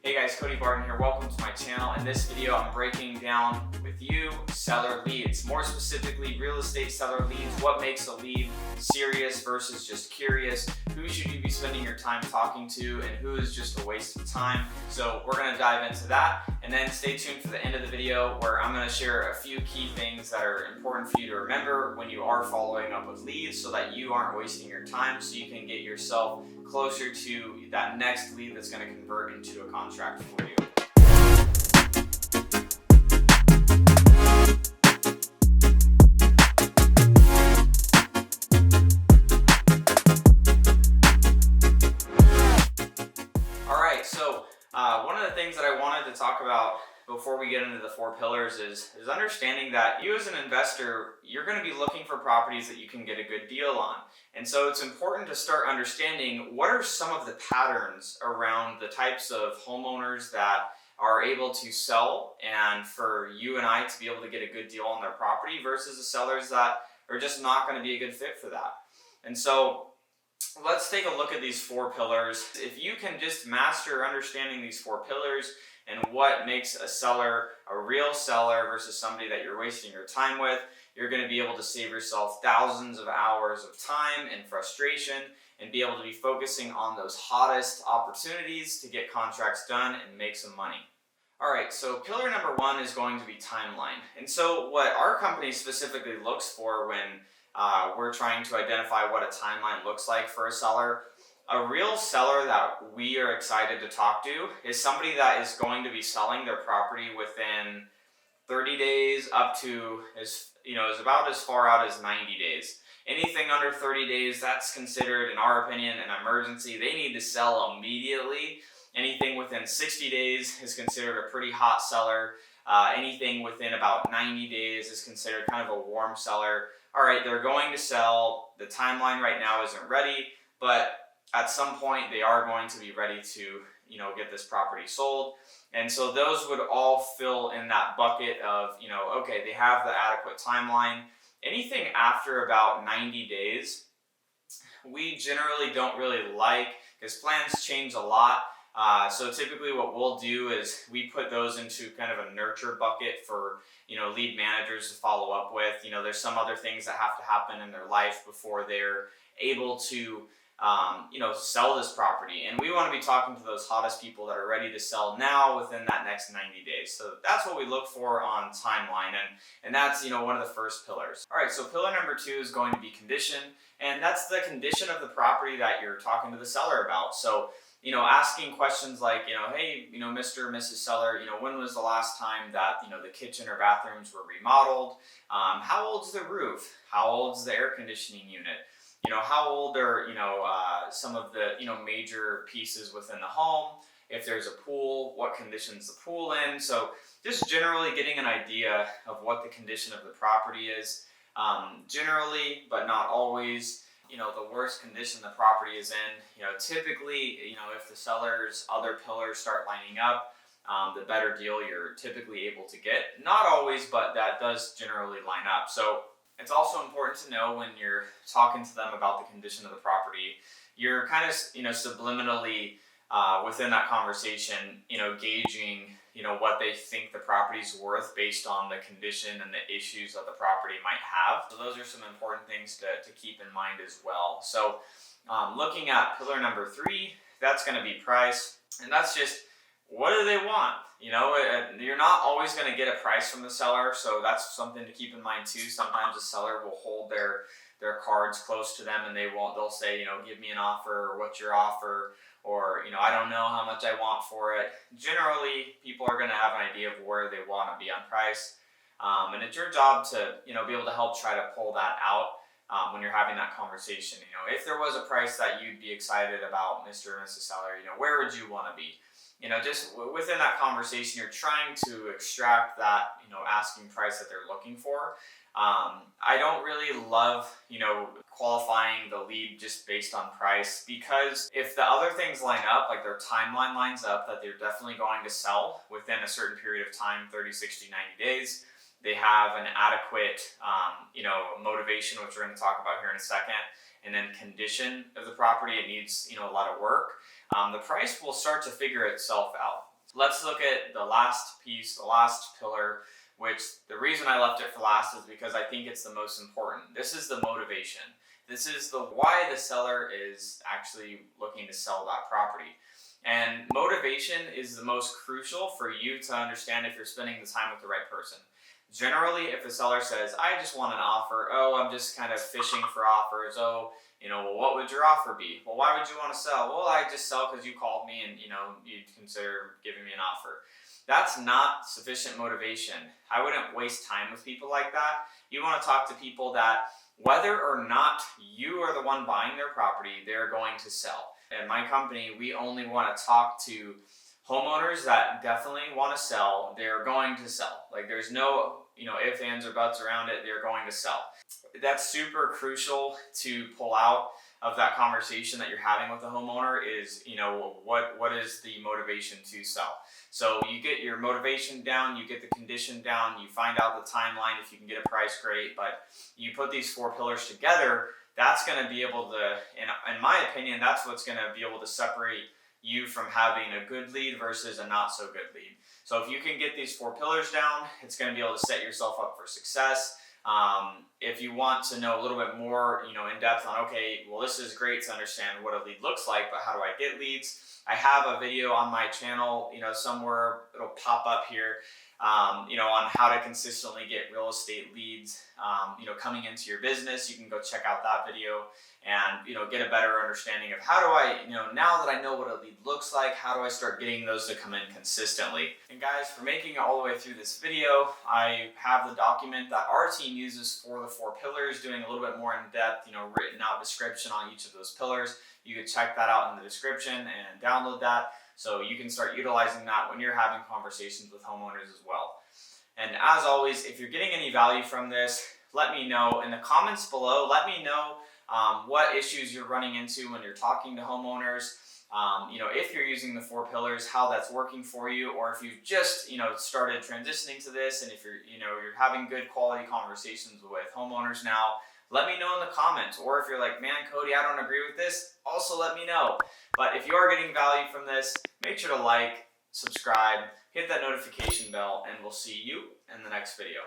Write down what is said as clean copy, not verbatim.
Hey guys, Cody Barton here. Welcome to my channel. In this video, I'm breaking down with you seller leads. More specifically, real estate seller leads. What makes a lead serious versus just curious? Who should you be spending your time talking to and who is just a waste of time? So we're gonna dive into that, and then stay tuned for the end of the video where I'm gonna share a few key things that are important for you to remember when you are following up with leads so that you aren't wasting your time, so you can get yourself closer to that next lead that's going to convert into a contract for you. All right, so one of the things that I wanted to talk about before we get into the four pillars is understanding that you as an investor, you're going to be looking for properties that you can get a good deal on. And so it's important to start understanding what are some of the patterns around the types of homeowners that are able to sell and for you and I to be able to get a good deal on their property versus the sellers that are just not going to be a good fit for that. And so let's take a look at these four pillars. If you can just master understanding these four pillars and what makes a seller a real seller versus somebody that you're wasting your time with, you're going to be able to save yourself thousands of hours of time and frustration and be able to be focusing on those hottest opportunities to get contracts done and make some money. All right, so pillar number one is going to be timeline. And so what our company specifically looks for when we're trying to identify what a timeline looks like for a seller, a real seller that we are excited to talk to is somebody that is going to be selling their property within 30 days up to is about as far out as 90 days. Anything under 30 days, that's considered, in our opinion, an emergency. They need to sell immediately. Anything within 60 days is considered a pretty hot seller. Anything within about 90 days is considered kind of a warm seller. All right, they're going to sell. The timeline right now isn't ready, but at some point they are going to be ready to, get this property sold. And so those would all fill in that bucket of, okay, they have the adequate timeline. Anything after about 90 days, we generally don't really like because plans change a lot. So typically what we'll do is we put those into kind of a nurture bucket for, lead managers to follow up with. There's some other things that have to happen in their life before they're able to sell this property. And we want to be talking to those hottest people that are ready to sell now within that next 90 days. So that's what we look for on timeline. And that's, one of the first pillars. All right, so pillar number two is going to be condition. And that's the condition of the property that you're talking to the seller about. So, asking questions like, hey, Mr. or Mrs. Seller, when was the last time that, the kitchen or bathrooms were remodeled? How old's the roof? How old's the air conditioning unit? How old are, some of the, major pieces within the home? If there's a pool, what condition's the pool in? So just generally getting an idea of what the condition of the property is. Generally, but not always, the worse condition the property is in. Typically, if the seller's other pillars start lining up, the better deal you're typically able to get. Not always, but that does generally line up. So it's also important to know when you're talking to them about the condition of the property, you're kind of, subliminally within that conversation, gauging, what they think the property's worth based on the condition and the issues that the property might have. So those are some important things to keep in mind as well. So looking at pillar number three, that's going to be price. And that's just, what do they want? You're not always going to get a price from the seller, so that's something to keep in mind too. Sometimes the seller will hold their cards close to them and they'll say, give me an offer, or what's your offer, or, I don't know how much I want for it. Generally, people are going to have an idea of where they want to be on price. And it's your job to, be able to help try to pull that out when you're having that conversation. If there was a price that you'd be excited about, Mr. or Mrs. Seller, where would you want to be? Just within that conversation, you're trying to extract that, asking price that they're looking for. I don't really love, qualifying the lead just based on price, because if the other things line up, like their timeline lines up, that they're definitely going to sell within a certain period of time, 30, 60, 90 days, they have an adequate, motivation, which we're going to talk about here in a second, and then condition of the property, it needs, a lot of work. The price will start to figure itself out. Let's look at the last piece, the last pillar, which the reason I left it for last is because I think it's the most important. This is the motivation. This is the why the seller is actually looking to sell that property. And motivation is the most crucial for you to understand if you're spending the time with the right person. Generally, if a seller says, I just want an offer, oh, I'm just kind of fishing for offers, oh, well, what would your offer be? Well, why would you want to sell? Well, I just sell because you called me and, you'd consider giving me an offer. That's not sufficient motivation. I wouldn't waste time with people like that. You want to talk to people that, whether or not you are the one buying their property, they're going to sell. In my company, we only want to talk to homeowners that definitely want to sell. They're going to sell. Like, there's no, ifs, ands, or buts around it. They're going to sell. That's super crucial to pull out of that conversation that you're having with the homeowner is, what is the motivation to sell? So you get your motivation down, you get the condition down, you find out the timeline. If you can get a price, great. But you put these 4 pillars together, that's going to be able to, in my opinion, that's what's going to be able to separate you from having a good lead versus a not so good lead. So if you can get these 4 pillars down, it's going to be able to set yourself up for success. If you want to know a little bit more, in depth on, okay, well, this is great to understand what a lead looks like, but how do I get leads? I have a video on my channel, somewhere it'll pop up here, on how to consistently get real estate leads, coming into your business. You can go check out that video and, get a better understanding of how do I, now that I know what a lead looks like, how do I start getting those to come in consistently? And guys, for making it all the way through this video, I have the document that our team uses for the 4 pillars, doing a little bit more in depth, written out description on each of those pillars. You can check that out in the description and download that so you can start utilizing that when you're having conversations with homeowners as well. And as always, if you're getting any value from this, let me know in the comments below. Let me know what issues you're running into when you're talking to homeowners. If you're using the 4 pillars, how that's working for you, or if you've just, started transitioning to this, and if you're having good quality conversations with homeowners now, let me know in the comments. Or if you're like, man, Cody, I don't agree with this, also let me know. But if you are getting value from this, make sure to like, subscribe, hit that notification bell, and we'll see you in the next video.